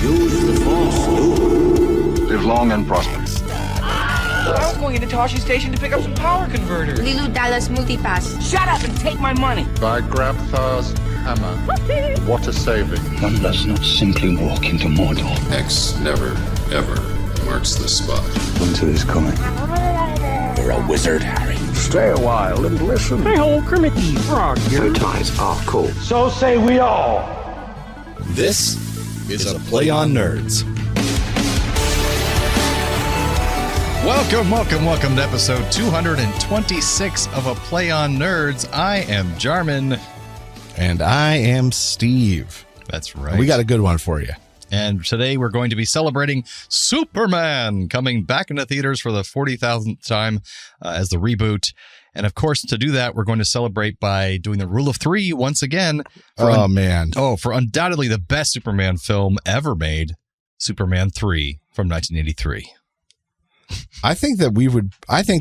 Use the Force, Luke. Live long and prosper. I was going into Toshi Station to pick up some power converters. Lilu Dallas Multipass. Shut up and take my money. By Grabthar's hammer. What a saving. One does not simply walk into Mordor. X never, ever marks the spot. Winter is coming. You're a wizard, Harry. Stay a while and listen. Hey ho, Kermit the Frog here. Your ties are cool. So say we all. This is a Play on Nerds. Welcome to episode 226 of A Play on Nerds. I am Jarman. And I am Steve. That's right. We got a good one for you. And today we're going to be celebrating Superman coming back into theaters for the 40,000th time as the reboot. And of course, to do that, we're going to celebrate by doing the rule of three once again. For undoubtedly the best Superman film ever made, Superman 3 from 1983. I think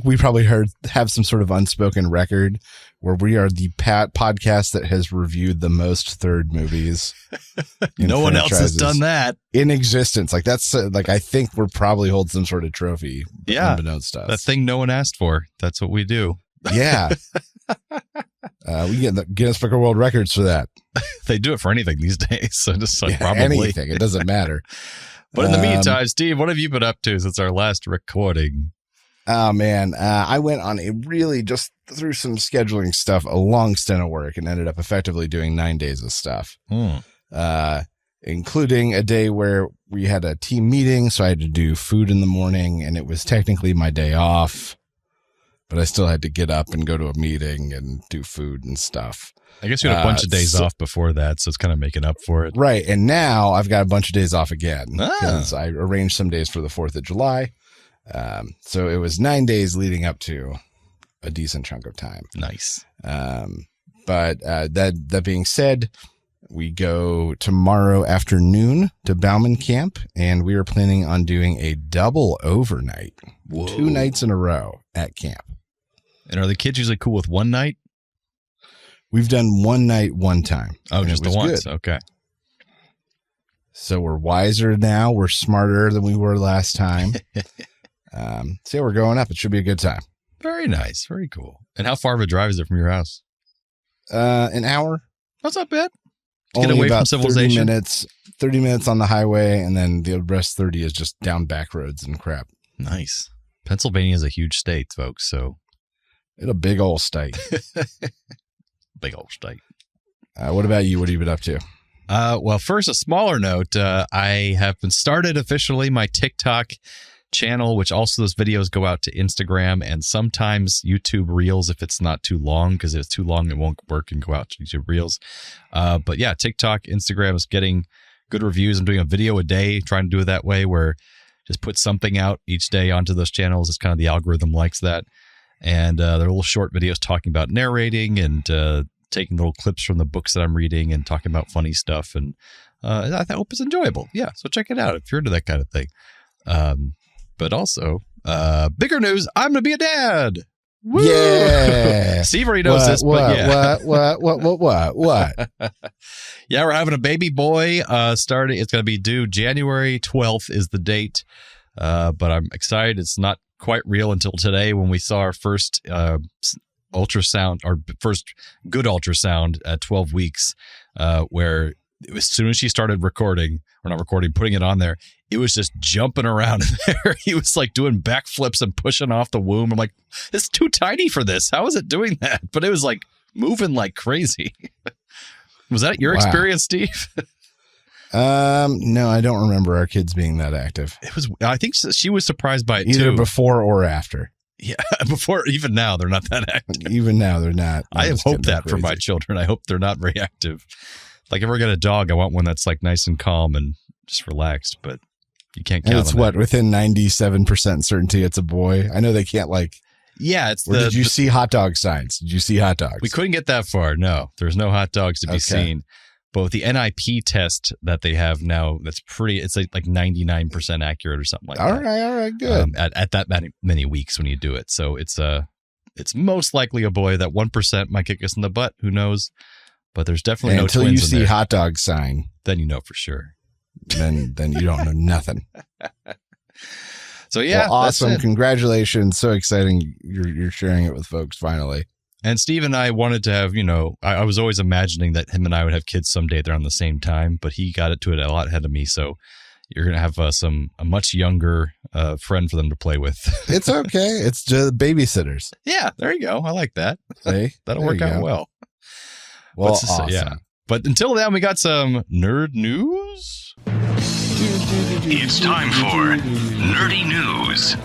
we probably have some sort of unspoken record where we are the podcast that has reviewed the most third movies. No one else has done that in existence. Like that's I think we're probably hold some sort of trophy. Yeah, unbeknownst to us. That thing no one asked for. That's what we do. Yeah. We get the Guinness Book of World Records for that. They do it for anything these days. So just probably anything. It doesn't matter. But in the meantime, Steve, what have you been up to since our last recording? Oh, man. I went on just through some scheduling stuff, a long stint of work, and ended up effectively doing 9 days of stuff, including a day where we had a team meeting. So I had to do food in the morning, and it was technically my day off, but I still had to get up and go to a meeting and do food and stuff. I guess you had a bunch of days off before that, so it's kind of making up for it. Right. And now I've got a bunch of days off again because I arranged some days for the 4th of July. So it was 9 days leading up to a decent chunk of time. Nice. But that being said, we go tomorrow afternoon to Bauman Camp, and we are planning on doing a double overnight. Whoa. 2 nights in a row at camp. And are the kids usually cool with one night? We've done one night, one time. Oh, just the once. Good. Okay. So we're wiser now. We're smarter than we were last time. So we're going up. It should be a good time. Very nice. Very cool. And how far of a drive is it from your house? An hour. That's not bad. Only get away about from civilization. 30 minutes on the highway, and then the rest 30 is just down back roads and crap. Nice. Pennsylvania is a huge state, folks. So it's a big old state. Big old state. What about you? What have you been up to? Well, first, a smaller note. I have been started officially my TikTok channel, which also those videos go out to Instagram and sometimes YouTube Reels if it's not too long, because if it's too long, it won't work and go out to YouTube Reels. But yeah, TikTok, Instagram is getting good reviews. I'm doing a video a day, trying to do it that way, where just put something out each day onto those channels. It's kind of the algorithm likes that. And they're little short videos talking about narrating and taking little clips from the books that I'm reading and talking about funny stuff. And I hope it's enjoyable. Yeah, so check it out if you're into that kind of thing. But also, bigger news, I'm going to be a dad. Woo! Yeah. Steve already knows this, but yeah. What? Yeah, we're having a baby boy starting. It's going to be due January 12th is the date. But I'm excited. It's not quite real until today when we saw our first ultrasound, our first good ultrasound at 12 weeks, where as soon as she started putting it on there, it was just jumping around in there. He was like doing backflips and pushing off the womb. I'm like, it's too tiny for this. How is it doing that? But it was like moving like crazy. Was that your experience, Steve? No, I don't remember our kids being that active. It was. I think she was surprised by it either too. Before or after. Yeah, before. Even now, they're not that active. Even now, they're not. I hope that for my children. I hope they're not very active. Like if I get a dog, I want one that's like nice and calm and just relaxed. But you can't count. And it's on within 97% certainty it's a boy. I know they can't like. Yeah, it's did you see hot dog signs? Did you see hot dogs? We couldn't get that far. No, there's no hot dogs to be seen. But with the NIP test that they have now, that's pretty. It's like 99% accurate or something like that. All right, good. At that many weeks when you do it, so it's most likely a boy. That 1% might kick us in the butt. Who knows? But there's definitely no twins until you in see there. hot dog sign. Then you know for sure. then you don't know nothing. So yeah, well, awesome. That's it. Congratulations. So exciting. You're sharing it with folks finally. And Steve and I wanted to have, I was always imagining that him and I would have kids someday around the same time, but he got to it a lot ahead of me. So you're going to have a much younger friend for them to play with. It's okay. It's just babysitters. Yeah, there you go. I like that. See? That'll work out well. Well, awesome. Yeah. But until then, we got some nerd news. It's time for Nerdy News.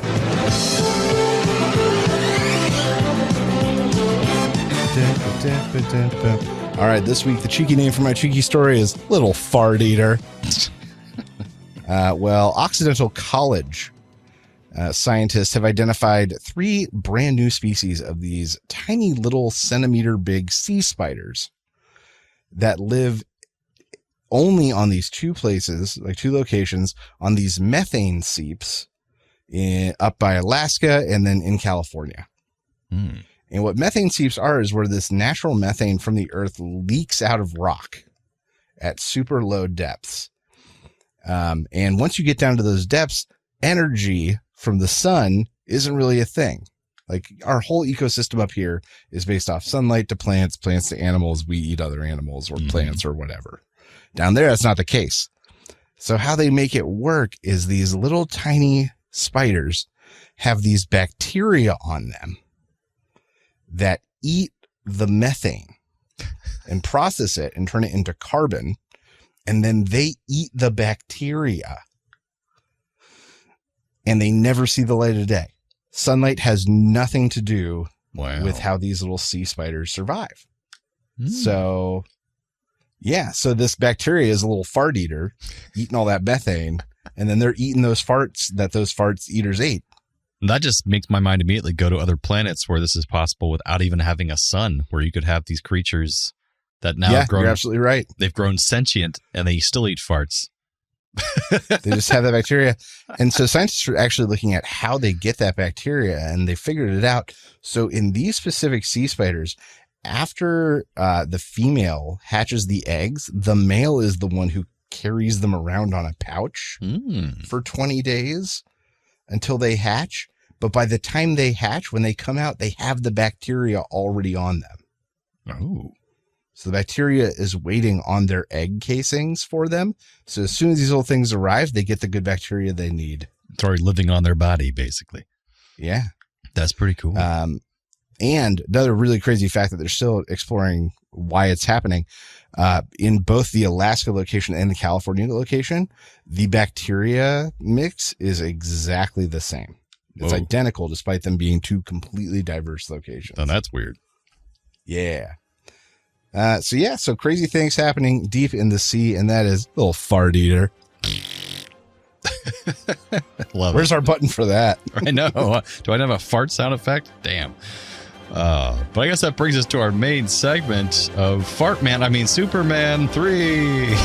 All right, this week the cheeky name for my cheeky story is Little Fart Eater. Occidental College scientists have identified 3 brand new species of these tiny little centimeter big sea spiders that live only on these 2 locations on these methane seeps up by Alaska and then in California. And what methane seeps are is where this natural methane from the earth leaks out of rock at super low depths. And once you get down to those depths, energy from the sun isn't really a thing. Like our whole ecosystem up here is based off sunlight to plants, plants to animals. We eat other animals or plants or whatever. Down there, that's not the case. So how they make it work is these little tiny spiders have these bacteria on them that eat the methane and process it and turn it into carbon. And then they eat the bacteria and they never see the light of day. Sunlight has nothing to do with how these little sea spiders survive. So this bacteria is a little fart eater eating all that methane, and then they're eating those farts that those farts eaters ate. That just makes my mind immediately go to other planets where this is possible without even having a sun, where you could have these creatures that now have grown. You're absolutely right. They've grown sentient and they still eat farts. They just have that bacteria. And so scientists are actually looking at how they get that bacteria, and they figured it out. So in these specific sea spiders, after the female hatches the eggs, the male is the one who carries them around on a pouch for 20 days until they hatch. But by the time they hatch, when they come out, they have the bacteria already on them. Oh. So the bacteria is waiting on their egg casings for them. So as soon as these little things arrive, they get the good bacteria they need. It's already living on their body, basically. Yeah. That's pretty cool. And another really crazy fact that they're still exploring why it's happening. In both the Alaska location and the California location, the bacteria mix is exactly the same. It's identical despite them being 2 completely diverse locations. Oh, that's weird. Yeah. So crazy things happening deep in the sea, and that is little fart eater. Where's our button for that? I know. Do I have a fart sound effect? Damn. But I guess that brings us to our main segment of Superman 3.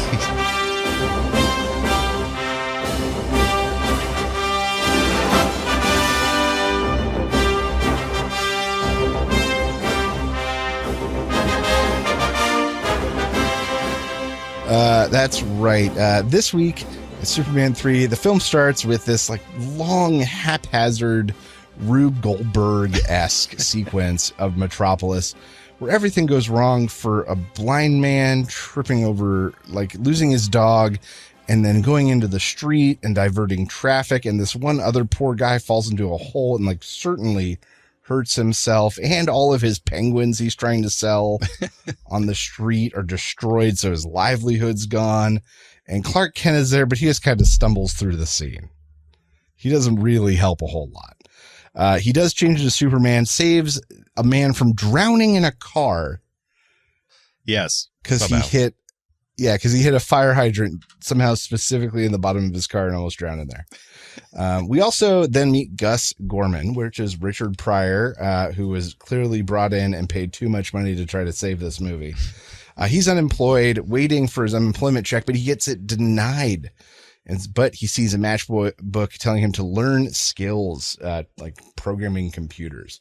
That's right. This week, Superman 3, the film starts with this long, haphazard, Rube Goldberg-esque sequence of Metropolis where everything goes wrong for a blind man tripping over, losing his dog and then going into the street and diverting traffic. And this one other poor guy falls into a hole and certainly hurts himself, and all of his penguins he's trying to sell on the street are destroyed. So his livelihood's gone, and Clark Kent is there, but he just kind of stumbles through the scene. He doesn't really help a whole lot. He does change into Superman, saves a man from drowning in a car. Yes. Because he hit a fire hydrant somehow specifically in the bottom of his car and almost drowned in there. We also then meet Gus Gorman, which is Richard Pryor, who was clearly brought in and paid too much money to try to save this movie. He's unemployed, waiting for his unemployment check, but he gets it denied. But he sees a matchbook telling him to learn skills, like programming computers.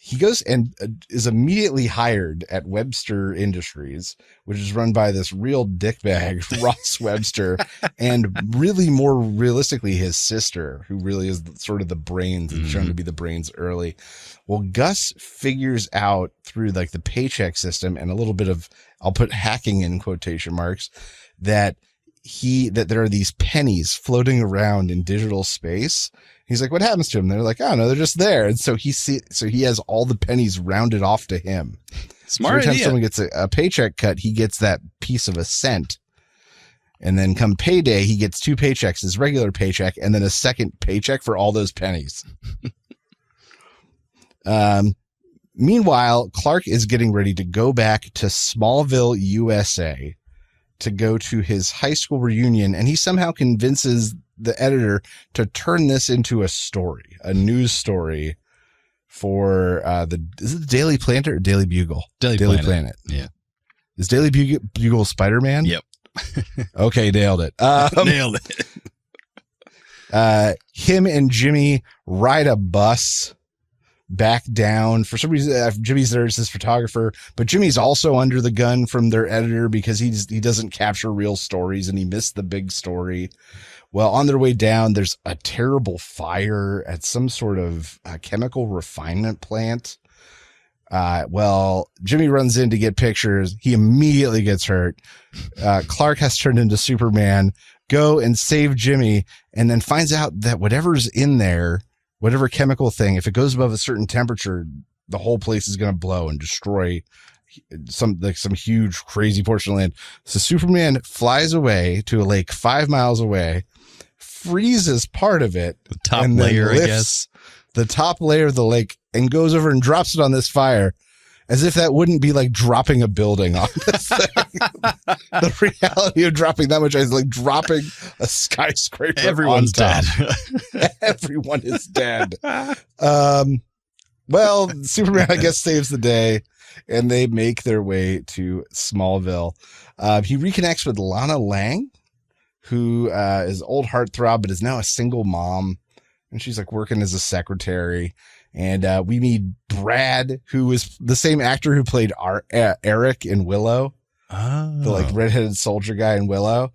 he goes and is immediately hired at Webster Industries, which is run by this real dickbag, Ross Webster, and really more realistically, his sister, who really is sort of the brains and shown to be the brains early. Well, Gus figures out through like the paycheck system and a little bit of, I'll put hacking in quotation marks, that there are these pennies floating around in digital space. He's like, what happens to them? They're like, oh no, they're just there. And so he has all the pennies rounded off to him. Smart so every time idea. someone gets a paycheck cut, he gets that piece of a cent. And then come payday, he gets 2 paychecks, his regular paycheck, and then a second paycheck for all those pennies. Meanwhile, Clark is getting ready to go back to Smallville, USA to go to his high school reunion. And he somehow convinces the editor to turn this into a story, a news story for is it the Daily Planet or Daily Bugle? Daily Planet. Yeah. Is Daily Bugle Spider-Man? Yep. Okay, nailed it. Nailed it. Him and Jimmy ride a bus back down. For some reason, Jimmy's there as his photographer, but Jimmy's also under the gun from their editor because he doesn't capture real stories and he missed the big story. Well, on their way down, there's a terrible fire at some sort of chemical refinement plant. Well, Jimmy runs in to get pictures. He immediately gets hurt. Clark has turned into Superman, go and save Jimmy, and then finds out that whatever's in there, whatever chemical thing, if it goes above a certain temperature, the whole place is going to blow and destroy some huge, crazy portion of land. So Superman flies away to a lake 5 miles away, freezes part of it, The top layer, I guess. the top layer of the lake, and goes over and drops it on this fire, as if that wouldn't be like dropping a building on this thing. The reality of dropping that much is like dropping a skyscraper. Everyone's on top. dead. Everyone is dead. Well, Superman, I guess, saves the day, and they make their way to Smallville. He reconnects with Lana Lang, who is old heartthrob, but is now a single mom. And she's like working as a secretary. And we meet Brad, who is the same actor who played Eric in Willow. Oh. The like redheaded soldier guy in Willow.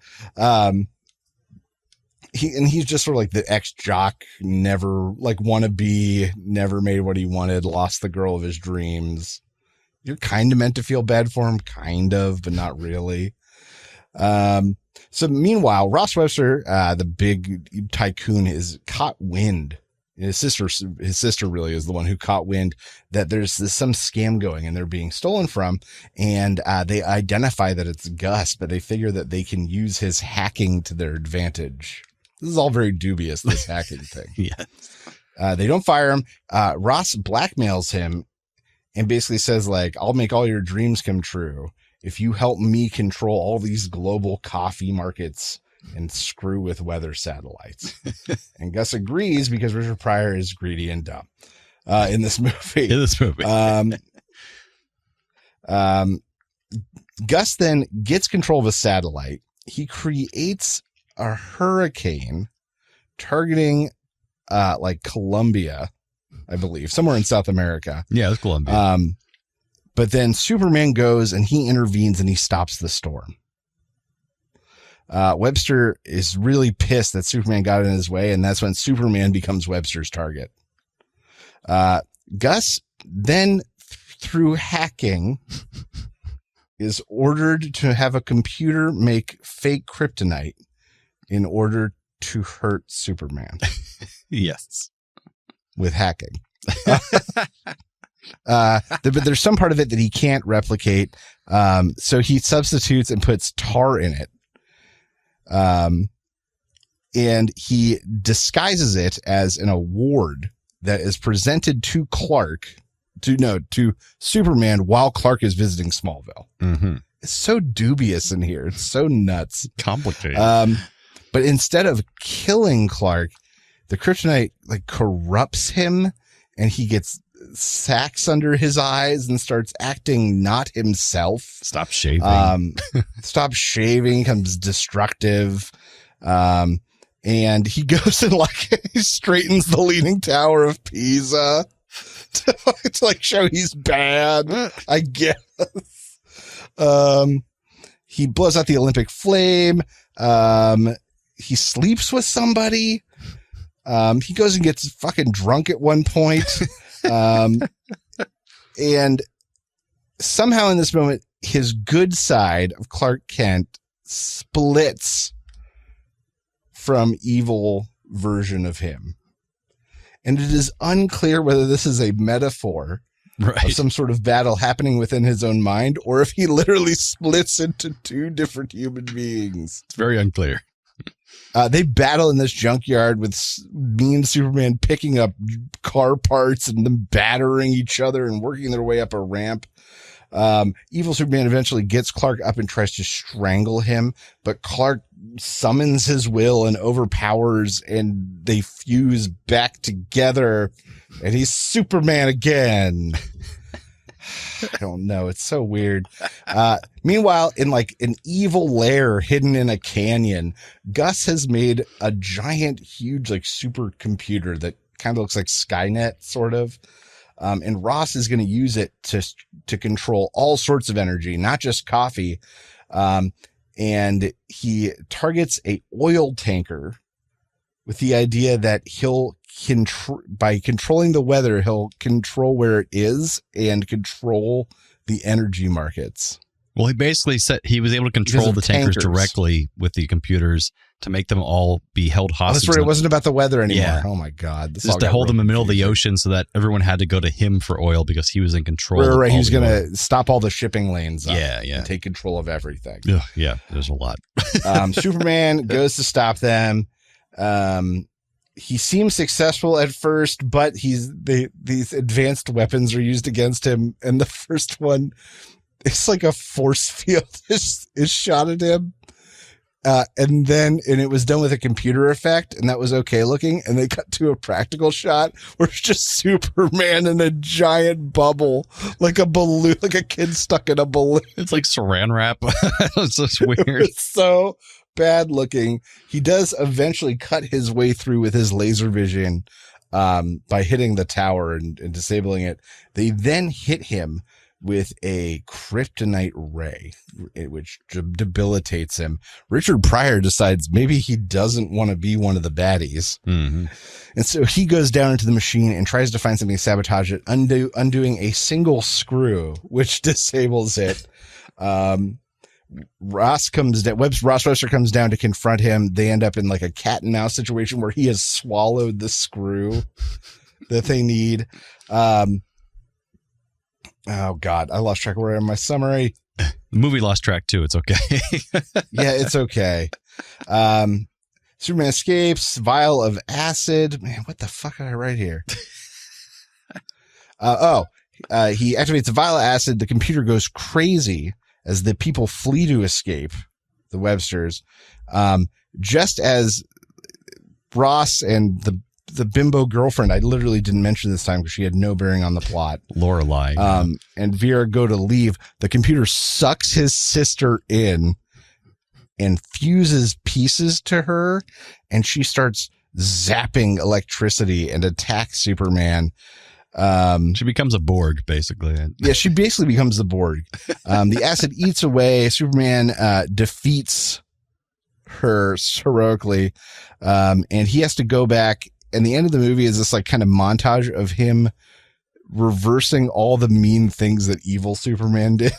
He's just sort of like the ex-jock, never like wannabe, never made what he wanted, lost the girl of his dreams. You're kind of meant to feel bad for him, kind of, but not really. So meanwhile, Ross Webster, the big tycoon, is caught wind. His sister really is the one who caught wind that there's some scam going and they're being stolen from. And they identify that it's Gus, but they figure that they can use his hacking to their advantage. This is all very dubious, this hacking thing. Yeah. They don't fire him. Ross blackmails him and basically says, like, I'll make all your dreams come true if you help me control all these global coffee markets and screw with weather satellites. And Gus agrees because Richard Pryor is greedy and dumb in this movie. Gus then gets control of a satellite. He creates a hurricane targeting like Colombia, I believe, somewhere in South America. Yeah, it's Colombia. But then Superman goes and he intervenes and he stops the storm. Webster is really pissed that Superman got in his way, and that's when Superman becomes Webster's target. Gus then, through hacking, is ordered to have a computer make fake kryptonite in order to hurt Superman. Yes. With hacking. But there's some part of it that he can't replicate. So he substitutes and puts tar in it. And he disguises it as an award that is presented to to Superman while Clark is visiting Smallville. Mm-hmm. It's so dubious in here. It's so nuts. Complicated. But instead of killing Clark, the kryptonite like corrupts him and he gets sacks under his eyes and starts acting not himself. Stop shaving. Becomes destructive. And he goes and like he straightens the Leaning Tower of Pisa. to like show he's bad, I guess. He blows out the Olympic flame. He sleeps with somebody. He goes and gets fucking drunk at one point. And somehow in this moment, his good side of Clark Kent splits from evil version of him. And it is unclear whether this is a metaphor of some sort of battle happening within his own mind, or if he literally splits into two different human beings. It's very unclear. They battle in this junkyard with mean Superman picking up car parts and them battering each other and working their way up a ramp. Evil Superman eventually gets Clark up and tries to strangle him, but Clark summons his will and overpowers, and they fuse back together, and he's Superman again. I don't know. It's so weird. Meanwhile, in like an evil lair hidden in a canyon, Gus has made a giant, huge, like supercomputer that kind of looks like Skynet, sort of. And Ross is going to use it to control all sorts of energy, not just coffee. And he targets a oil tanker with the idea that he'll by controlling the weather, he'll control where it is and control the energy markets. Well, he basically said he was able to control the tankers directly with the computers to make them all be held hostage. That's right. It wasn't about the weather anymore. Yeah. Oh my God. Just to hold them in the middle of the ocean so that everyone had to go to him for oil because he was in control. Right. He was going to stop all the shipping lanes up. Yeah. And take control of everything. Yeah. There's a lot. Superman goes to stop them. He seems successful at first, but these advanced weapons are used against him. And the first one, it's like a force field is shot at him. And it was done with a computer effect, and that was okay looking. And they cut to a practical shot where it's just Superman in a giant bubble, like a balloon, like a kid stuck in a balloon. It's like saran wrap. It's just weird. It's so bad looking. He does eventually cut his way through with his laser vision by hitting the tower and disabling it. They then hit him with a kryptonite ray, which debilitates him. Richard Pryor decides maybe he doesn't want to be one of the baddies. Mm-hmm. And so he goes down into the machine and tries to find something to sabotage it, undoing a single screw, which disables it. Ross Webster comes down to confront him. They end up in like a cat and mouse situation where he has swallowed the screw that they need. Oh God, I lost track of where I am in my summary. The movie lost track too. It's okay. Yeah, it's okay. Superman escapes, vial of acid. Man, what the fuck did I write here? He activates a vial of acid. The computer goes crazy as the people flee to escape, the Websters. Just as Ross and the bimbo girlfriend, I literally didn't mention this time because she had no bearing on the plot, Lorelei, and Vera go to leave, the computer sucks his sister in and fuses pieces to her, and she starts zapping electricity and attacks Superman. She becomes a Borg, basically. Yeah, she basically becomes the Borg. The acid eats away. Superman defeats her heroically, and he has to go back. And the end of the movie is this like kind of montage of him reversing all the mean things that evil Superman did,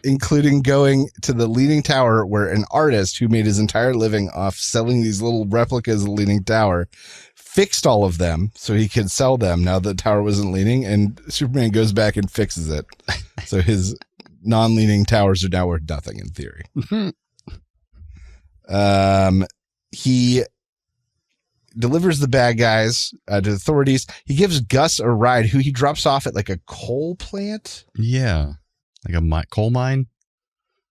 including going to the Leaning Tower where an artist who made his entire living off selling these little replicas of the Leaning Tower fixed all of them so he could sell them now the tower wasn't leaning, and Superman goes back and fixes it. So his non-leaning towers are now worth nothing in theory. He delivers the bad guys to the authorities. He gives Gus a ride, who he drops off at like a coal plant. Yeah. Like a coal mine.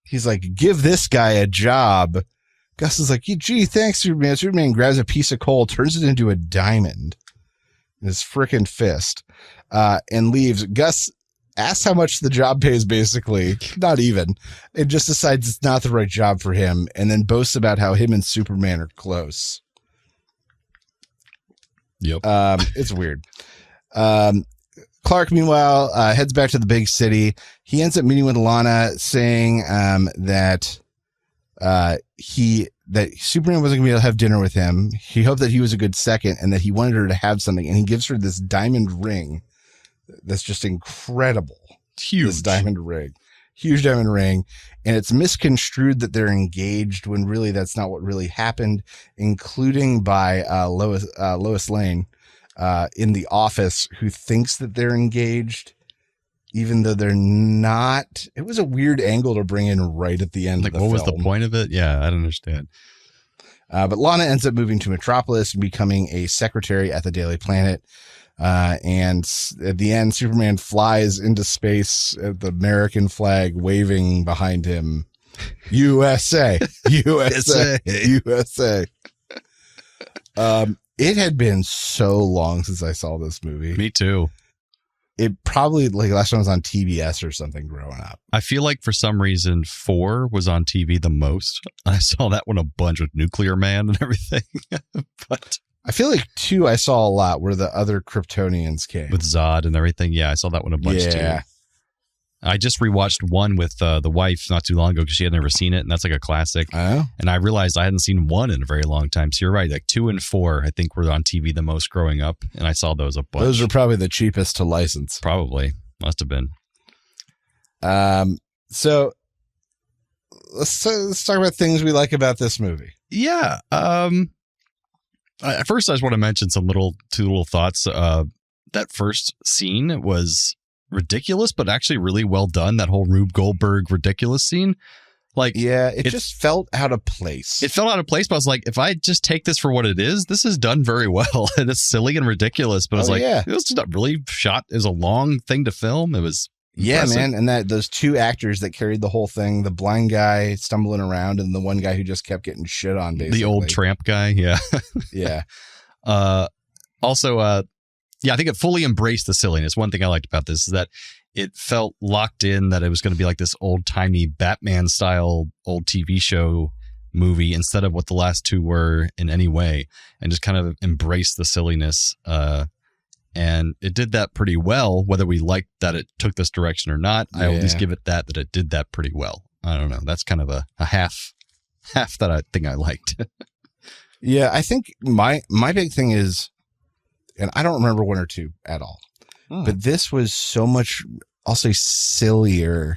He's like, give this guy a job. Gus is like, gee, thanks, Superman. Superman grabs a piece of coal, turns it into a diamond in his frickin' fist, and leaves. Gus asks how much the job pays, basically. Not even. It just decides it's not the right job for him, and then boasts about how him and Superman are close. Yep. It's weird. Clark, meanwhile, heads back to the big city. He ends up meeting with Lana, saying that Superman wasn't going to be able to have dinner with him. He hoped that he was a good second and that he wanted her to have something. And he gives her this diamond ring that's just incredible. Huge. This diamond ring. Huge diamond ring. And it's misconstrued that they're engaged when really that's not what really happened, including by Lois Lane in the office, who thinks that they're engaged, even though they're not. It was a weird angle to bring in right at the end. Like, of the what was film. the point of it? Yeah, I don't understand. But Lana ends up moving to Metropolis and becoming a secretary at the Daily Planet. And at the end, Superman flies into space at the American flag waving behind him. USA, USA, USA. It had been so long since I saw this movie. Me too. It probably, like, last time I was on TBS or something growing up. I feel like for some reason 4 was on TV the most. I saw that one a bunch with Nuclear Man and everything. But I feel like 2 I saw a lot where the other Kryptonians came. with Zod and everything. Yeah, I saw that one a bunch too. I just rewatched 1 with the wife not too long ago because she had never seen it, and that's like a classic. Oh. And I realized I hadn't seen 1 in a very long time. So you're right, like 2 and 4, I think were on TV the most growing up, and I saw those a bunch. Those are probably the cheapest to license. Probably. Must have been. So let's talk about things we like about this movie. Yeah. First, I just want to mention two little thoughts. That first scene was ridiculous, but actually really well done. That whole Rube Goldberg ridiculous scene. Like, yeah, it just felt out of place. It felt out of place, but I was like, if I just take this for what it is, this is done very well. And it's silly and ridiculous, but it was just not really shot as a long thing to film. It was impressive. Man. And those 2 actors that carried the whole thing, the blind guy stumbling around and the one guy who just kept getting shit on, basically. The old tramp guy. Yeah. Yeah. Also, I think it fully embraced the silliness. One thing I liked about this is that it felt locked in that it was going to be like this old-timey Batman-style old TV show movie instead of what the last 2 were in any way, and just kind of embraced the silliness. And it did that pretty well, whether we liked that it took this direction or not. I at least give it that it did that pretty well. I don't know. That's kind of a half that I think I liked. Yeah, I think my big thing is, and I don't remember 1 or 2 at all, but this was so much, I'll say, sillier.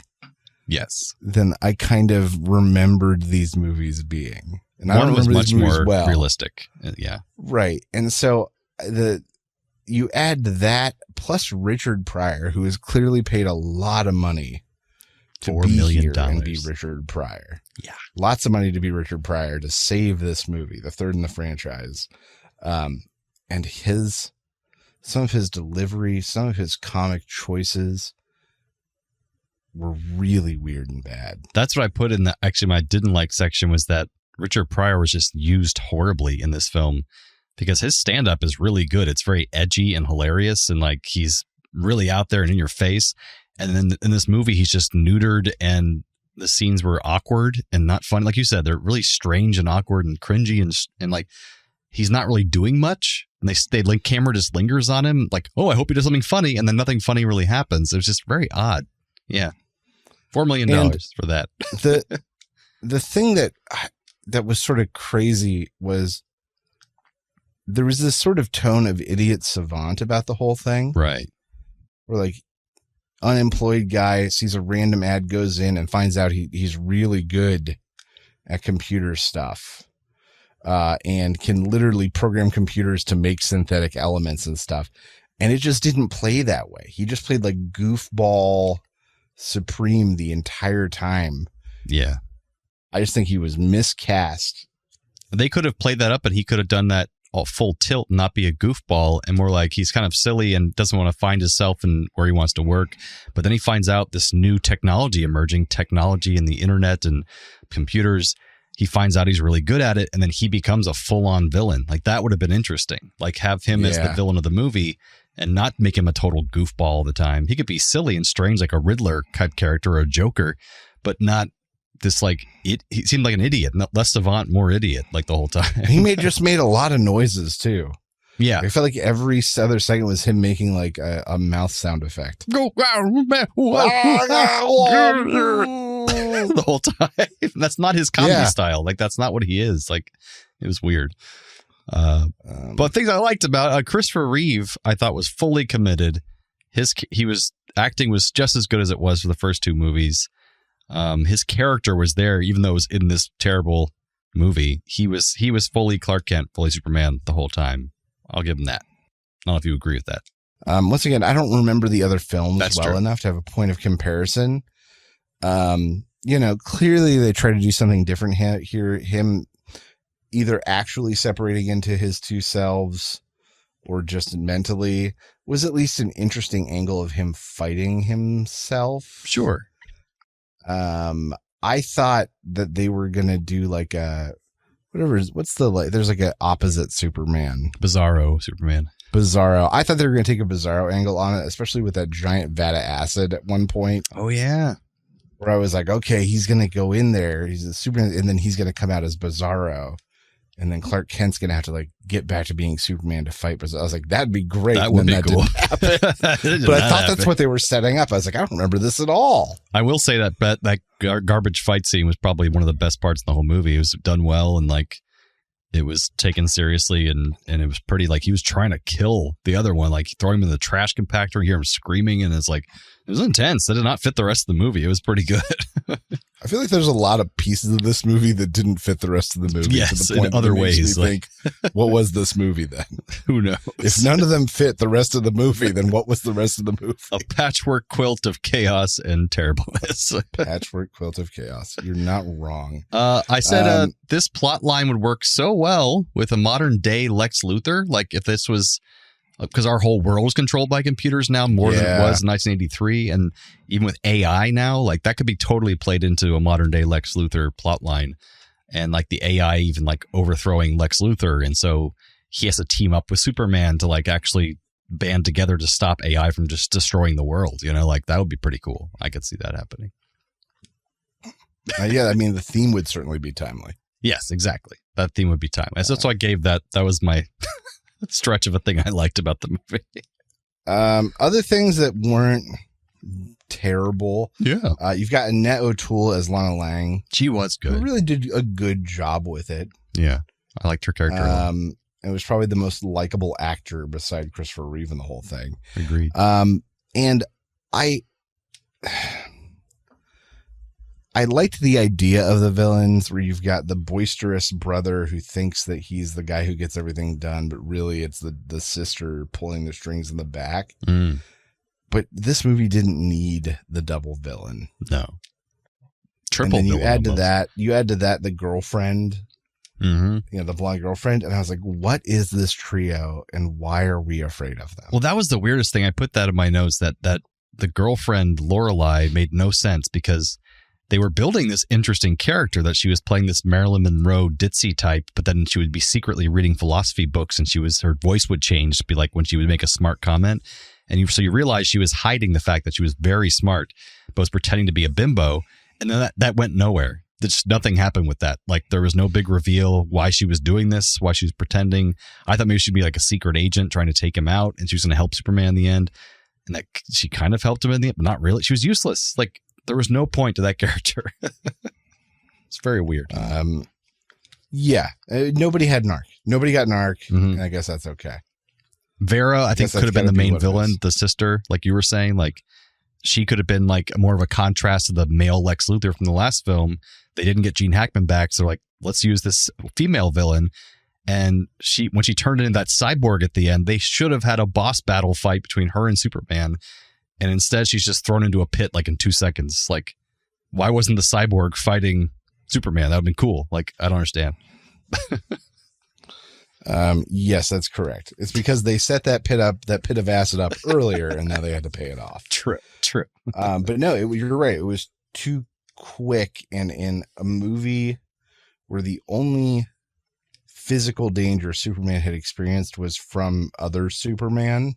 Yes. Than I kind of remembered these movies being. And I 1 was much more well. realistic. Yeah. Right. And so you add that plus Richard Pryor, who is clearly paid a lot of money to $4 be million here and be Richard Pryor. Yeah. Lots of money to be Richard Pryor to save this movie, the third in the franchise. And some of his delivery, some of his comic choices were really weird and bad. That's what I put in my didn't like section, was that Richard Pryor was just used horribly in this film, because his stand-up is really good. It's very edgy and hilarious, and like he's really out there and in your face. And then in this movie, he's just neutered, and the scenes were awkward and not fun. Like you said, they're really strange and awkward and cringy, and like he's not really doing much. And the camera just lingers on him, like, oh, I hope he does something funny, and then nothing funny really happens. It was just very odd. Yeah, $4 million for that. The thing that was sort of crazy was there was this sort of tone of idiot savant about the whole thing, right? Where like unemployed guy sees a random ad, goes in and finds out he's really good at computer stuff. And can literally program computers to make synthetic elements and stuff. And it just didn't play that way. He just played like goofball supreme the entire time. Yeah. I just think he was miscast. They could have played that up, and he could have done that all full tilt and not be a goofball, and more like he's kind of silly and doesn't want to find himself and where he wants to work. But then he finds out this new emerging technology in the internet and computers. He finds out he's really good at it, and then he becomes a full-on villain. Like, that would have been interesting. Like, have him as the villain of the movie and not make him a total goofball all the time. He could be silly and strange, like a Riddler type character or a Joker, but not this, like, he seemed like an idiot, not less savant, more idiot, like the whole time. He just made a lot of noises, too. Yeah. I felt like every other second was him making like a mouth sound effect. the whole time. That's not his comedy style. Like, that's not what he is. Like, it was weird. But things I liked about Christopher Reeve, I thought was fully committed. Acting was just as good as it was for the first two movies. His character was there, even though it was in this terrible movie. He was fully Clark Kent, fully Superman the whole time. I'll give him that. I don't know if you agree with that. Once again, I don't remember the other films true. enough to have a point of comparison. Clearly they try to do something different here. Him either actually separating into his two selves or just mentally was at least an interesting angle of him fighting himself. Sure. I thought that they were going to do like a, there's like an opposite Superman. Bizarro Superman. Bizarro. I thought they were going to take a Bizarro angle on it, especially with that giant vat of acid at one point. Oh, yeah. Where I was like, okay, he's going to go in there. He's a Superman, and then he's going to come out as Bizarro. And then Clark Kent's going to have to like get back to being Superman to fight. But I was like, that'd be great. That would be cool. Didn't happen. But I thought that's what they were setting up. I was like, I don't remember this at all. I will say that garbage fight scene was probably one of the best parts in the whole movie. It was done well, and like it was taken seriously, and it was pretty, like he was trying to kill the other one, like throwing him in the trash compactor. You hear him screaming, and it's like, it was intense. That did not fit the rest of the movie. It was pretty good. I feel like there's a lot of pieces of this movie that didn't fit the rest of the movie. Yes, to the point in other ways. Like, what was this movie then? Who knows? If none of them fit the rest of the movie, then what was the rest of the movie? A patchwork quilt of chaos and terribleness. Patchwork quilt of chaos. You're not wrong. I said this plot line would work so well with a modern day Lex Luthor. Like if this was, because our whole world is controlled by computers now more than it was in 1983, and even with AI now, like that could be totally played into a modern day Lex Luthor plot line, and like the AI even like overthrowing Lex Luthor, and so he has to team up with Superman to like actually band together to stop AI from just destroying the world. You know, like that would be pretty cool. I could see that happening. Yeah, I mean the theme would certainly be timely. Yes, exactly. That theme would be timely. So that's why I gave that. That was my stretch of a thing I liked about the movie. Other things that weren't terrible. Yeah. You've got Annette O'Toole as Lana Lang. She was good. Who really did a good job with it. Yeah. I liked her character. It was probably the most likable actor beside Christopher Reeve in the whole thing. Agreed. And I liked the idea of the villains where you've got the boisterous brother who thinks that he's the guy who gets everything done, but really it's the sister pulling the strings in the back. Mm. But this movie didn't need the double villain. No. Triple and then villain. you add to that the girlfriend, the blonde girlfriend. And I was like, what is this trio and why are we afraid of them? Well, that was the weirdest thing. I put that in my notes that the girlfriend Lorelai made no sense because they were building this interesting character that she was playing this Marilyn Monroe ditzy type, but then she would be secretly reading philosophy books and her voice would change to be like when she would make a smart comment. And so you realize she was hiding the fact that she was very smart, but was pretending to be a bimbo. And then that went nowhere. Just nothing happened with that. Like there was no big reveal why she was doing this, why she was pretending. I thought maybe she'd be like a secret agent trying to take him out and she was going to help Superman in the end. And that she kind of helped him in the end, but not really. She was useless. Like, there was no point to that character. It's very weird. Nobody had an arc. Nobody got an arc, and I guess that's okay. Vera, I think, could have been the main villain, the sister, like you were saying. Like, she could have been like more of a contrast to the male Lex Luthor from the last film. They didn't get Gene Hackman back, so they're like, let's use this female villain. And when she turned into that cyborg at the end, they should have had a boss battle fight between her and Superman. And instead, she's just thrown into a pit like in 2 seconds. Like, why wasn't the cyborg fighting Superman? That would have been cool. Like, I don't understand. Yes, that's correct. It's because they set that pit of acid up earlier, and now they had to pay it off. True. But no, you're right. It was too quick, and in a movie where the only physical danger Superman had experienced was from other Superman.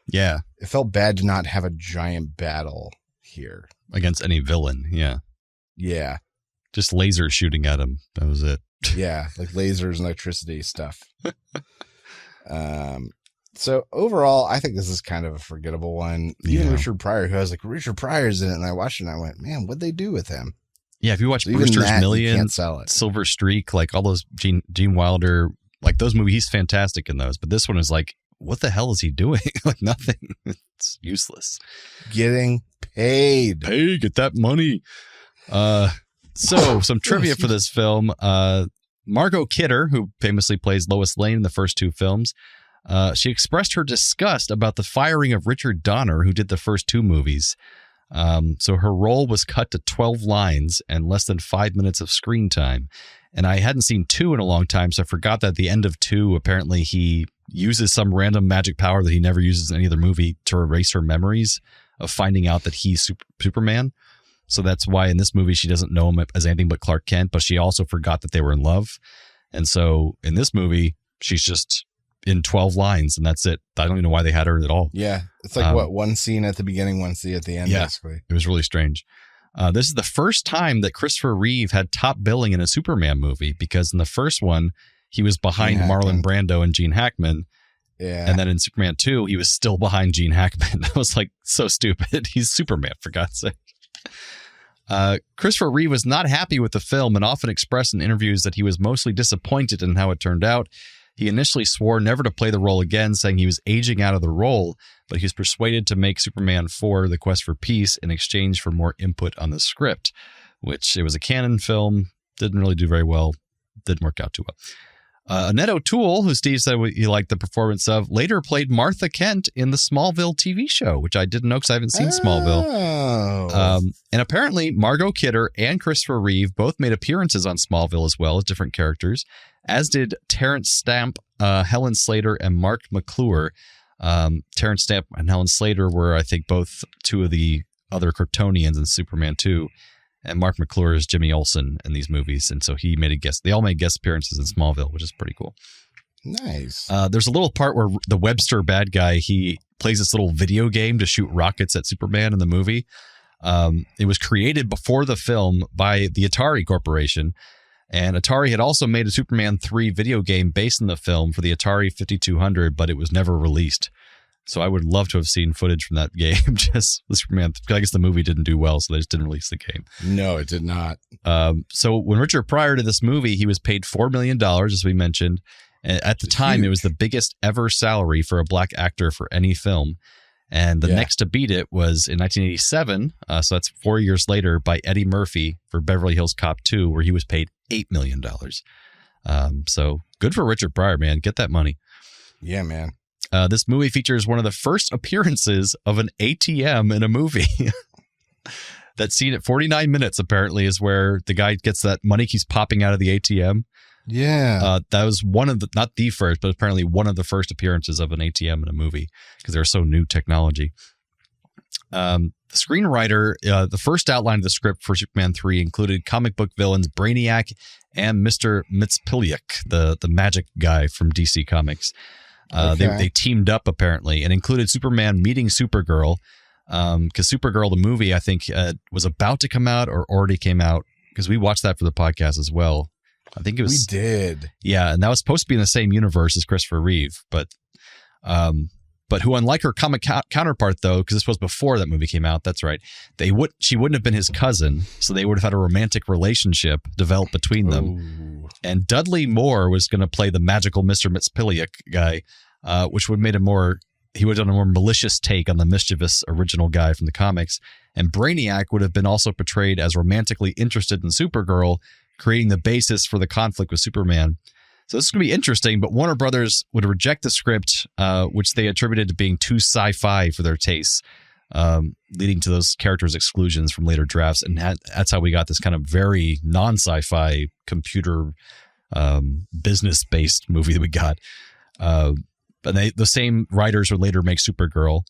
Yeah. It felt bad to not have a giant battle here. Against any villain, yeah. Yeah. Just lasers shooting at him. That was it. Yeah, like lasers and electricity stuff. So overall, I think this is kind of a forgettable one. Even Yeah. Richard Pryor, who I was like, Richard Pryor's in it, and I watched it and I went, man, what'd they do with him? Yeah, if you watch So even Brewster's that, you Million, can't sell it. Silver Streak, like all those Gene Wilder, like those movies, he's fantastic in those. But this one is like, what the hell is he doing? Like nothing. It's useless. Getting paid. Hey, get that money. So some trivia for this film. Margot Kidder, who famously plays Lois Lane in the first two films, she expressed her disgust about the firing of Richard Donner, who did the first two movies. So her role was cut to 12 lines and less than 5 minutes of screen time. And I hadn't seen 2 in a long time, so I forgot that at the end of 2, apparently he uses some random magic power that he never uses in any other movie to erase her memories of finding out that he's Superman. So that's why in this movie she doesn't know him as anything but Clark Kent, but she also forgot that they were in love. And so in this movie, she's just in 12 lines, and that's it. I don't even know why they had her at all. Yeah. It's like, one scene at the beginning, one scene at the end, basically. It was really strange. This is the first time that Christopher Reeve had top billing in a Superman movie, because in the first one, he was behind Marlon Brando and Gene Hackman. Yeah. And then in Superman 2, he was still behind Gene Hackman. I was like, so stupid. He's Superman, for God's sake. Christopher Reeve was not happy with the film and often expressed in interviews that he was mostly disappointed in how it turned out. He initially swore never to play the role again, saying he was aging out of the role, but he was persuaded to make Superman 4, The Quest for Peace, in exchange for more input on the script, which it was a canon film, didn't really do very well, didn't work out too well. Annette O'Toole, who Steve said he liked the performance of, later played Martha Kent in the Smallville TV show, which I didn't know because I haven't seen Smallville. And apparently Margot Kidder and Christopher Reeve both made appearances on Smallville as well as different characters, as did Terrence Stamp, Helen Slater, and Mark McClure. Terrence Stamp and Helen Slater were, I think, both two of the other Kryptonians in Superman 2. And Mark McClure is Jimmy Olsen in these movies. And so he made a guest. They all made guest appearances in Smallville, which is pretty cool. Nice. There's a little part where the Webster bad guy, he plays this little video game to shoot rockets at Superman in the movie. It was created before the film by the Atari Corporation. And Atari had also made a Superman 3 video game based on the film for the Atari 5200, but it was never released. So I would love to have seen footage from that game. Just the Superman. I guess the movie didn't do well, so they just didn't release the game. No, it did not. So when Richard Pryor did this movie, he was paid $4 million, as we mentioned. And at the time, huge. It was the biggest ever salary for a black actor for any film. And the next to beat it was in 1987, so that's 4 years later, by Eddie Murphy for Beverly Hills Cop 2, where he was paid $8 million. So good for Richard Pryor, man. Get that money. Yeah, man. This movie features one of the first appearances of an ATM in a movie. That scene at 49 minutes, apparently, is where the guy gets that money keeps popping out of the ATM. Yeah. That was one of the, not the first, but apparently one of the first appearances of an ATM in a movie because they're so new technology. The screenwriter, the first outline of the script for Superman 3 included comic book villains Brainiac and Mr. Mxyzptlk, the magic guy from DC Comics. They teamed up, apparently, and included Superman meeting Supergirl, because Supergirl, the movie, I think, was about to come out or already came out, because we watched that for the podcast as well. I think it was... We did. Yeah, and that was supposed to be in the same universe as Christopher Reeve, but who, unlike her comic counterpart, though, because this was before that movie came out, that's right, she wouldn't have been his cousin, so they would have had a romantic relationship develop between them. Ooh. And Dudley Moore was going to play the magical Mr. Mxyzptlk guy, which would have made he would have done a more malicious take on the mischievous original guy from the comics. And Brainiac would have been also portrayed as romantically interested in Supergirl, creating the basis for the conflict with Superman. So this is going to be interesting, but Warner Brothers would reject the script, which they attributed to being too sci-fi for their tastes, leading to those characters' exclusions from later drafts. And that's how we got this kind of very non-sci-fi computer business-based movie that we got. But the same writers would later make Supergirl,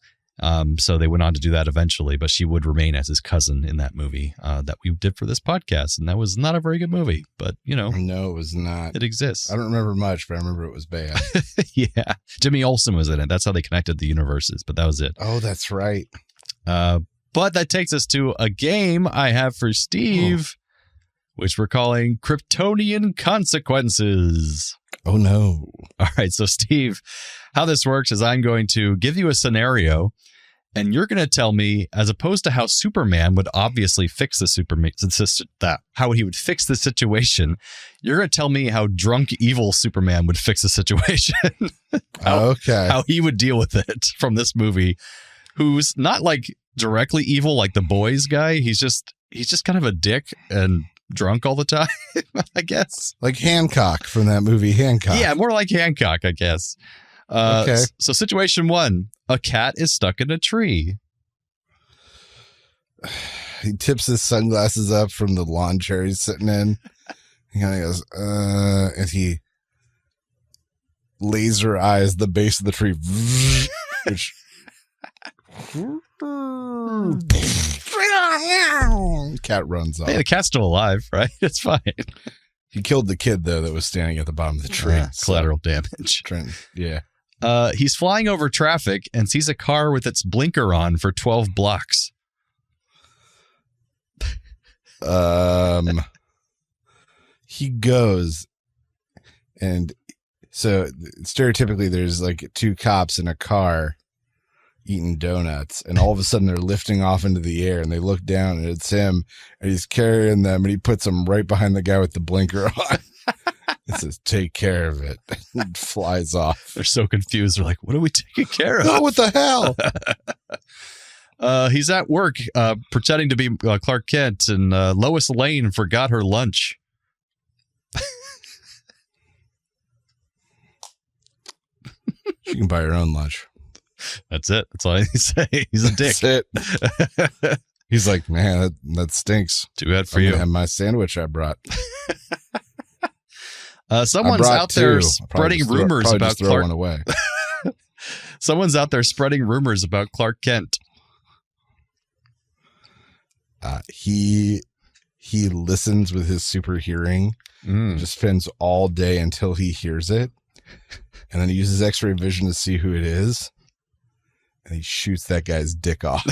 so they went on to do that eventually, but she would remain as his cousin in that movie that we did for this podcast, and that was not a very good movie, but, you know. No, it was not. It exists. I don't remember much, but I remember it was bad. Yeah. Jimmy Olsen was in it. That's how they connected the universes, but that was it. Oh, that's right. But that takes us to a game I have for Steve, which we're calling Kryptonian Consequences. Oh, no. All right. So, Steve, how this works is I'm going to give you a scenario, and you're going to tell me, as opposed to how Superman would obviously fix how he would fix the situation, you're going to tell me how drunk, evil Superman would fix the situation. How he would deal with it from this movie, who's not like directly evil like the boys guy. He's just kind of a dick and drunk all the time, I guess. Like Hancock from that movie, Hancock. Yeah, more like Hancock, I guess. Okay. So situation 1, a cat is stuck in a tree. He tips his sunglasses up from the lawn chair he's sitting in. He kind of goes, and he laser eyes the base of the tree, which cat runs off. Hey, the cat's still alive, right? It's fine. He killed the kid, though, that was standing at the bottom of the tree. Collateral damage. Yeah. He's flying over traffic and sees a car with its blinker on for 12 blocks. He goes, and so stereotypically there's like 2 cops in a car eating donuts, and all of a sudden they're lifting off into the air, and they look down and it's him, and he's carrying them, and he puts them right behind the guy with the blinker on. It says, "Take care of it." It flies off. They're so confused. They're like, what are we taking care of? Oh, what the hell? He's at work pretending to be Clark Kent, and Lois Lane forgot her lunch. She can buy her own lunch. That's it. That's all I say. He's a dick. That's it. He's like, man, that stinks. Too bad for you. I have my sandwich I brought. Someone's out there spreading rumors about Clark. Away. Someone's out there spreading rumors about Clark Kent. He listens with his super hearing. Just spends all day until he hears it, and then he uses X-ray vision to see who it is, and he shoots that guy's dick off.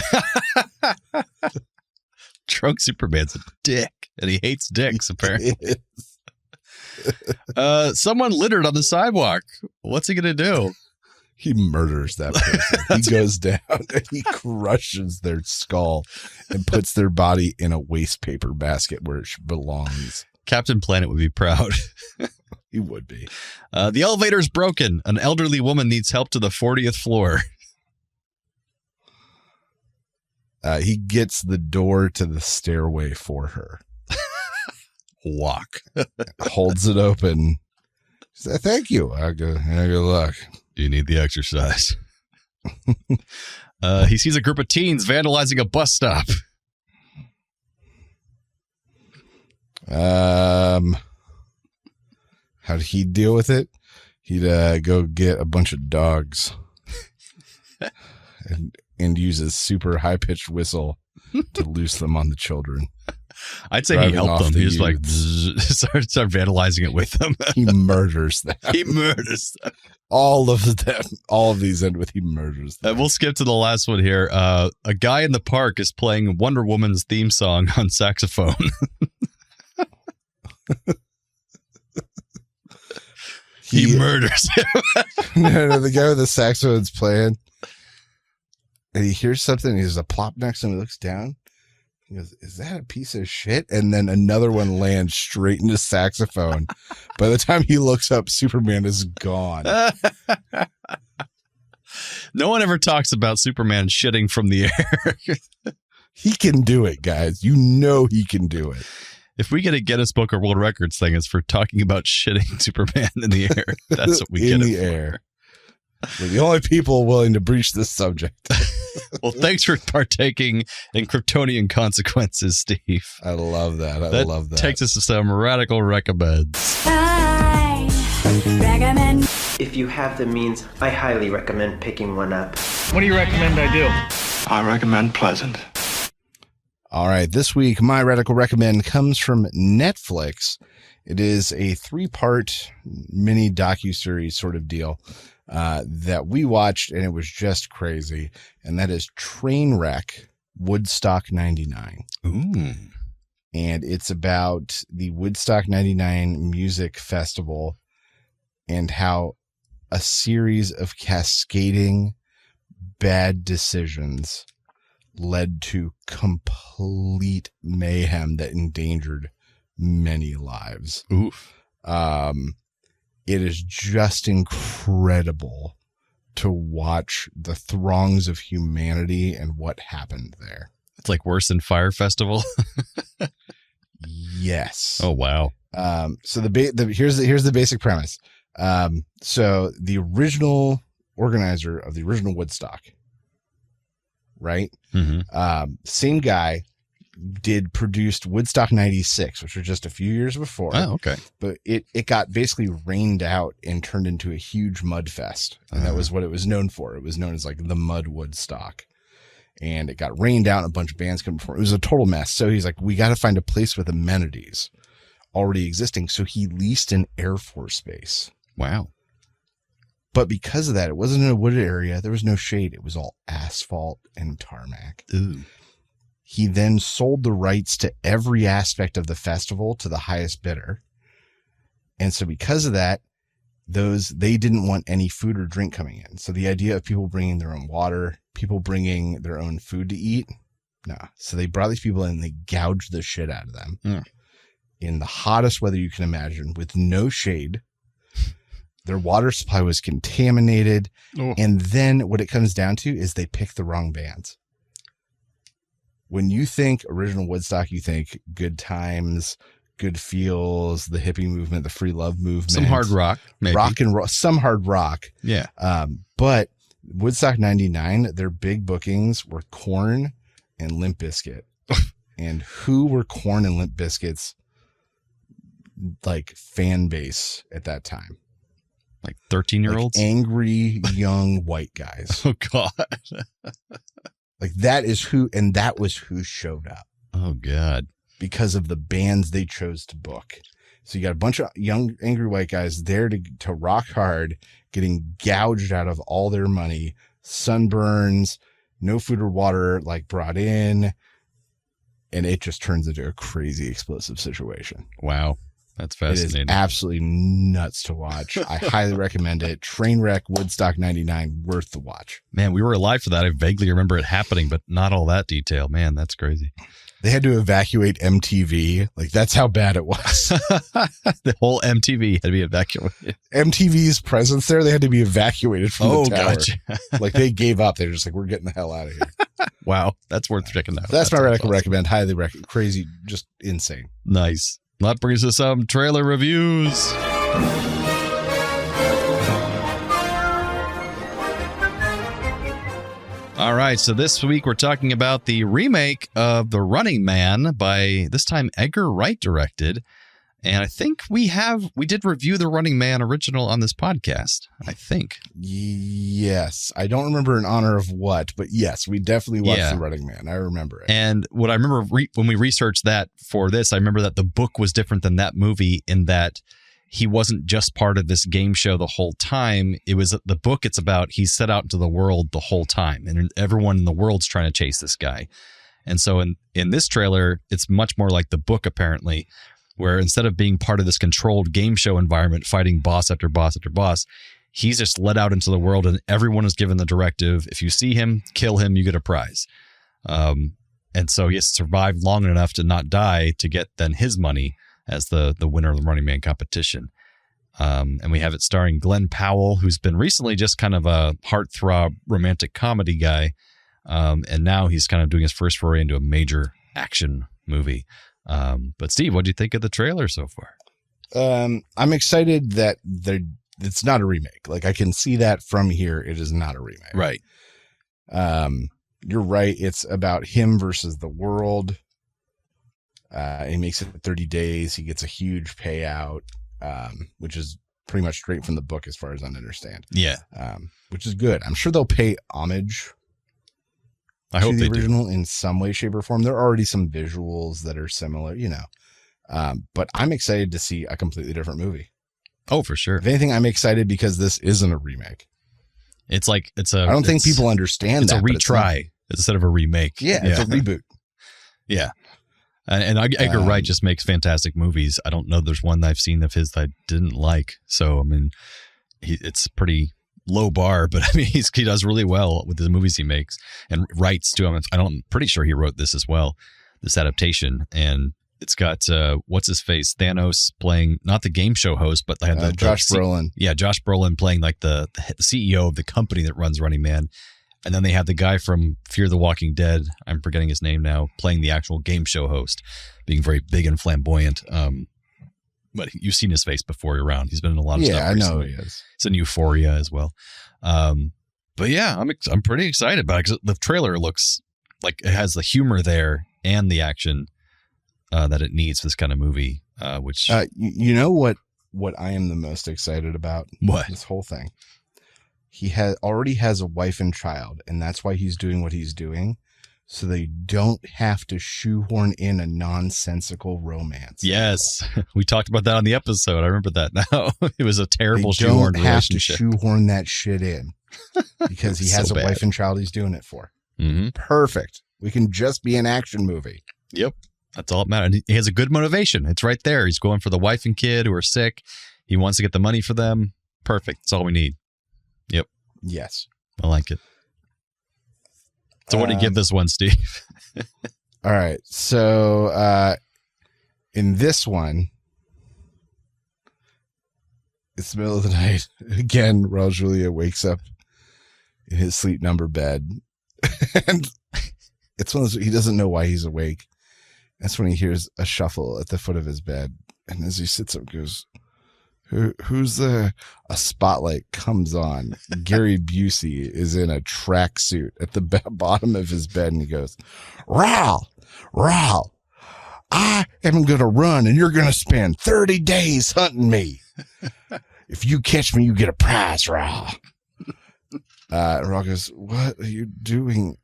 Drunk Superman's a dick, and he hates dicks, apparently. Someone littered on the sidewalk. What's he gonna do? He murders that person. He goes down and he crushes their skull and puts their body in a waste paper basket where it belongs. Captain Planet would be proud. He would be. The elevator's broken. An elderly woman needs help to the 40th floor. He gets the door to the stairway for her. Walk. Holds it open. She said, "Thank you." I go, "Good luck. You need the exercise." He sees a group of teens vandalizing a bus stop. How did he deal with it? He'd go get a bunch of dogs and use his super high-pitched whistle to loose them on the children. I'd say he helped them. He just like start vandalizing it with them. He murders them. He murders them. All of them. All of these end with he murders them. We'll skip to the last one here. A guy in the park is playing Wonder Woman's theme song on saxophone. He murders him. No, the guy with the saxophone's playing, and he hears something. There's a plop next to him. He looks down. He goes, "Is that a piece of shit?" And then another one lands straight into saxophone. By the time he looks up, Superman is gone. No one ever talks about Superman shitting from the air. He can do it, guys. You know he can do it. If we get a Guinness Book of World Records thing, it's for talking about shitting Superman in the air. That's what we get in the air. We're the only people willing to breach this subject. Well, thanks for partaking in Kryptonian consequences, Steve. I love that. I love that. Takes us to some radical recommends. I recommend. If you have the means, I highly recommend picking one up. What do you recommend I do? I recommend Pleasant. All right. This week, my radical recommend comes from Netflix. It is a 3-part mini docuseries sort of deal that we watched, and it was just crazy. And that is Trainwreck, Woodstock 99. Ooh. And it's about the Woodstock 99 music festival and how a series of cascading bad decisions led to complete mayhem that endangered many lives. Oof. It is just incredible to watch the throngs of humanity and what happened there. It's like worse than Fire Festival. Yes. Oh, wow. So here's the basic premise. So the original organizer of the original Woodstock, right? Mm-hmm. Same guy produced Woodstock 96, which was just a few years before. Oh, okay. But it got basically rained out and turned into a huge mud fest. And that was what it was known for. It was known as like the Mud Woodstock. And it got rained out and a bunch of bands come perform. It was a total mess. So he's like, we got to find a place with amenities already existing. So he leased an Air Force base. Wow. But because of that, it wasn't in a wooded area. There was no shade. It was all asphalt and tarmac. Ooh. He then sold the rights to every aspect of the festival to the highest bidder. And so because of that, they didn't want any food or drink coming in. So the idea of people bringing their own water, people bringing their own food to eat, no. So they brought these people in and they gouged the shit out of them in the hottest weather you can imagine with no shade. Their water supply was contaminated. Oh. And then what it comes down to is they picked the wrong bands. When you think original Woodstock, you think Good Times, Good Feels, the hippie movement, the free love movement. Some hard rock, maybe. Rock and roll, some hard rock. Yeah. But Woodstock 99, their big bookings were Korn and Limp Bizkit. And who were Korn and Limp Bizkit's like fan base at that time? Like 13-year-olds? Like angry young white guys. Oh, God. Like that is who, and that was who showed up. Oh, God. Because of the bands they chose to book. So you got a bunch of young, angry white guys there to rock hard, getting gouged out of all their money, sunburns, no food or water like brought in. And it just turns into a crazy explosive situation. Wow. That's fascinating. It is absolutely nuts to watch. I highly recommend it. Trainwreck Woodstock 99, worth the watch. Man, we were alive for that. I vaguely remember it happening, but not all that detail. Man, that's crazy. They had to evacuate MTV. Like, that's how bad it was. The whole MTV had to be evacuated. MTV's presence there, they had to be evacuated from the tower. Gotcha. Like, they gave up. They were just like, we're getting the hell out of here. Wow. That's worth checking out. That's my awesome. recommend. Highly recommend. Crazy. Just insane. Nice. That brings us some trailer reviews. All right, so this week we're talking about the remake of The Running Man by, this time, Edgar Wright directed. And I think we did review The Running Man original on this podcast, I think. Yes. I don't remember in honor of what, but yes, we definitely watched The Running Man. I remember it. And what I remember when we researched that for this, I remember that the book was different than that movie in that he wasn't just part of this game show the whole time. It was the book. It's about he's set out into the world the whole time, and everyone in the world's trying to chase this guy. And so in this trailer, it's much more like the book, apparently, where instead of being part of this controlled game show environment, fighting boss after boss after boss, he's just let out into the world, and everyone is given the directive: if you see him, kill him, you get a prize. And so he has to survive long enough to not die to get then his money as the winner of the Running Man competition. And we have it starring Glenn Powell, who's been recently just kind of a heartthrob romantic comedy guy. And now he's kind of doing his first foray into a major action movie. But Steve, what do you think of the trailer so far? I'm excited that it's not a remake. Like, I can see that from here. It is not a remake. Right. You're right. It's about him versus the world. He makes it 30 days. He gets a huge payout, which is pretty much straight from the book as far as I understand. Yeah. Which is good. I'm sure they'll pay homage I hope to they the original do. In some way, shape, or form. There are already some visuals that are similar, but I'm excited to see a completely different movie. Oh, for sure. If anything, I'm excited because this isn't a remake. It's like I don't think people understand it's that. A retry instead of a remake. Yeah, it's a reboot. Yeah. And Edgar Wright just makes fantastic movies. I don't know there's one I've seen of his that I didn't like. So, I mean, it's pretty low bar, but I mean, he does really well with the movies he makes and writes too. I'm pretty sure he wrote this as well, this adaptation. And it's got, what's his face? Thanos playing, not the game show host, but Josh Brolin. Yeah, Josh Brolin playing like the CEO of the company that runs Running Man. And then they have the guy from Fear the Walking Dead, I'm forgetting his name now, playing the actual game show host, being very big and flamboyant. But you've seen his face before around. He's been in a lot of stuff recently. Yeah, I know he is. He's in Euphoria as well. But yeah, I'm pretty excited about it because the trailer looks like it has the humor there and the action that it needs for this kind of movie. Which you know what I am the most excited about? What? This whole thing. He already has a wife and child, and that's why he's doing what he's doing. So they don't have to shoehorn in a nonsensical romance. Yes. We talked about that on the episode. I remember that now. It was a terrible shoehorn relationship. They don't have to shoehorn that shit in because he has a wife and child he's doing it for. Mm-hmm. Perfect. We can just be an action movie. Yep. That's all that matters. And he has a good motivation. It's right there. He's going for the wife and kid who are sick. He wants to get the money for them. Perfect. That's all we need. Yep. Yes. I like it. So what do you give this one, Steve? All right. So in this one, it's the middle of the night. Again, Raul Julia wakes up in his sleep number bed. And it's one of those, he doesn't know why he's awake. That's when he hears a shuffle at the foot of his bed. And as he sits up, goes, Who's there? A spotlight comes on. Gary Busey is in a tracksuit at the bottom of his bed, and he goes, Raul, I am going to run, and you're going to spend 30 days hunting me. If you catch me, you get a prize, Raul. Raul goes, what are you doing?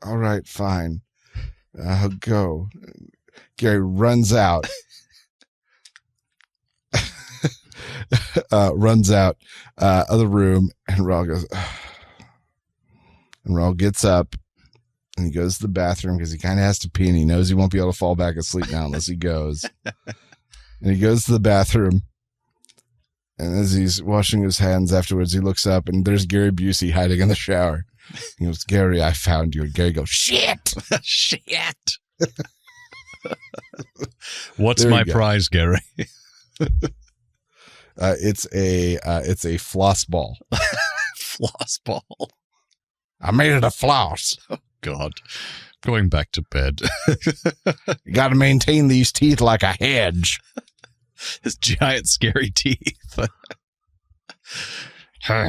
All right, fine. I'll go. Gary runs out. Runs out of the room, and Raul goes, and Raul gets up and he goes to the bathroom because he kind of has to pee, and he knows he won't be able to fall back asleep now unless he goes. And he goes to the bathroom, and as he's washing his hands afterwards, he looks up, and there's Gary Busey hiding in the shower. He goes, Gary, I found you. And Gary goes, shit. Shit. What's my prize, Gary? It's a floss ball. Floss ball. I made it a floss. Oh, God. Going back to bed. You got to maintain these teeth like a hedge. His giant, scary teeth. All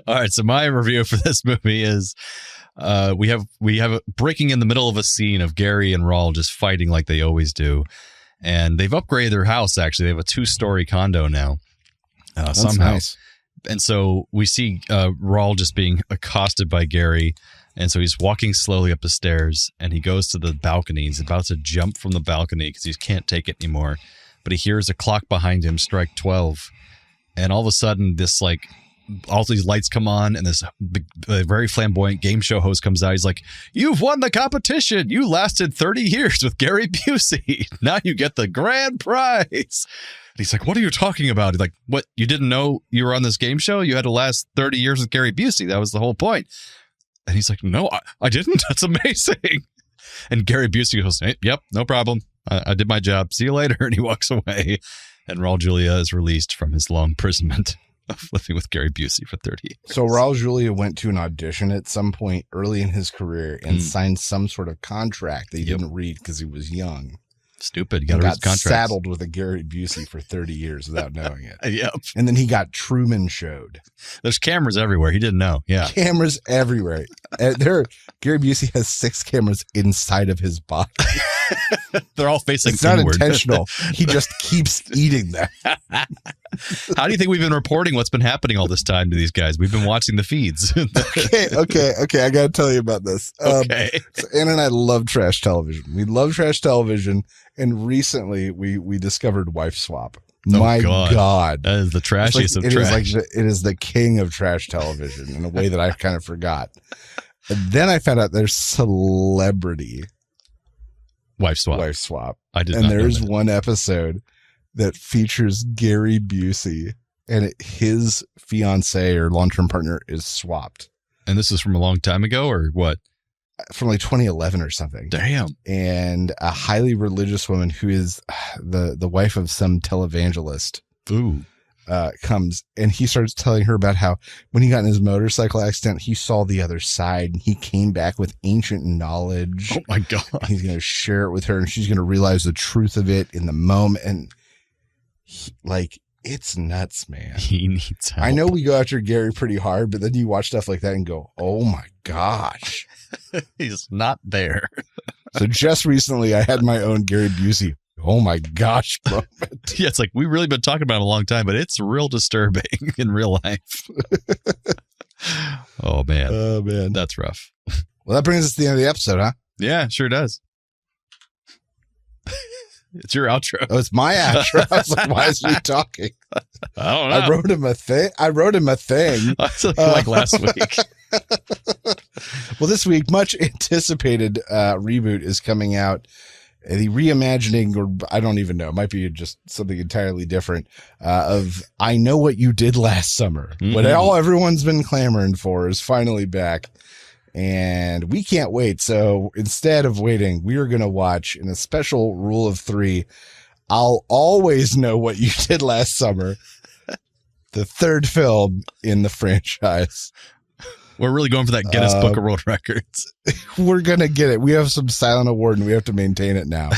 right. So my review for this movie is we have breaking in the middle of a scene of Gary and Raul just fighting like they always do. And they've upgraded their house, actually. They have a 2-story condo now. That's somehow. Nice. And so we see Raul just being accosted by Gary. And so he's walking slowly up the stairs, and he goes to the balcony. He's about to jump from the balcony because he can't take it anymore. But he hears a clock behind him strike 12. And all of a sudden, all these lights come on, and this very flamboyant game show host comes out. He's like, you've won the competition. You lasted 30 years with Gary Busey. Now you get the grand prize. And he's like, what are you talking about? He's like, what? You didn't know you were on this game show? You had to last 30 years with Gary Busey. That was the whole point. And he's like, no, I didn't. That's amazing. And Gary Busey goes, hey, yep, no problem. I did my job. See you later. And he walks away. And Raul Julia is released from his long imprisonment of living with Gary Busey for 30 years. So Raul Julia went to an audition at some point early in his career and signed some sort of contract that he didn't read because he was young. Stupid. He got saddled with a Gary Busey for 30 years without knowing it. Yep. And then he got Truman Showed. There's cameras everywhere. He didn't know. Yeah. Cameras everywhere. Gary Busey has 6 cameras inside of his body. They're all facing It's not inward. intentional. He just keeps eating them. How do you think we've been reporting what's been happening all this time to these guys? We've been watching the feeds. Okay. I got to tell you about this. Okay. So Anna and I love trash television. We love trash television. And recently we discovered Wife Swap. Oh, My God. That is the trashiest of trash. It is the king of trash television in a way that I kind of forgot. And then I found out there's Celebrity Wife swap. Wife Swap. I did and not know there's that. one episode that features Gary Busey, and his fiance or long-term partner is swapped. And this is from a long time ago, or what? From like 2011 or something. Damn. And a highly religious woman who is the wife of some televangelist. Ooh. Comes and he starts telling her about how when he got in his motorcycle accident, he saw the other side and he came back with ancient knowledge. Oh my God. He's going to share it with her and she's going to realize the truth of it in the moment. And it's nuts, man. He needs help. I know we go after Gary pretty hard, but then you watch stuff like that and go, oh my gosh. He's not there. So just recently I had my own Gary Busey. Oh my gosh moment. Yeah, it's like we've really been talking about it a long time, but it's real disturbing in real life. Oh man. Oh man. That's rough. Well, that brings us to the end of the episode, huh? Yeah, sure does. It's your outro. Oh, it's my outro. I was like, why is he talking? I don't know. I wrote him a thing. Like last week. Well, this week, much anticipated reboot is coming out. The reimagining, or I don't even know, it might be just something entirely different, of I Know What You Did Last Summer. Mm-hmm. What everyone's been clamoring for is finally back. And we can't wait. So instead of waiting, we are going to watch, in a special rule of 3, I'll always know what you did last summer. The third film in the franchise. We're really going for that Guinness Book of World Records. We're going to get it. We have some silent award and we have to maintain it now.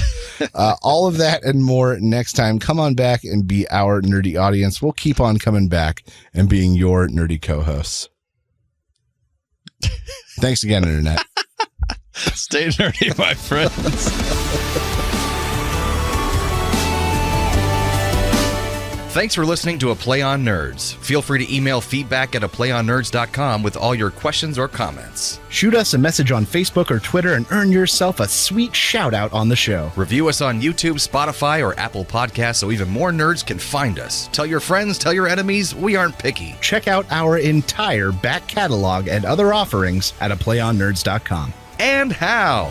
All of that and more next time. Come on back and be our nerdy audience. We'll keep on coming back and being your nerdy co-hosts. Thanks again, Internet. Stay nerdy, my friends. Thanks for listening to A Play on Nerds. Feel free to email feedback at aplayonnerds.com with all your questions or comments. Shoot us a message on Facebook or Twitter and earn yourself a sweet shout out on the show. Review us on YouTube, Spotify, or Apple Podcasts so even more nerds can find us. Tell your friends, tell your enemies, we aren't picky. Check out our entire back catalog and other offerings at aplayonnerds.com. And how?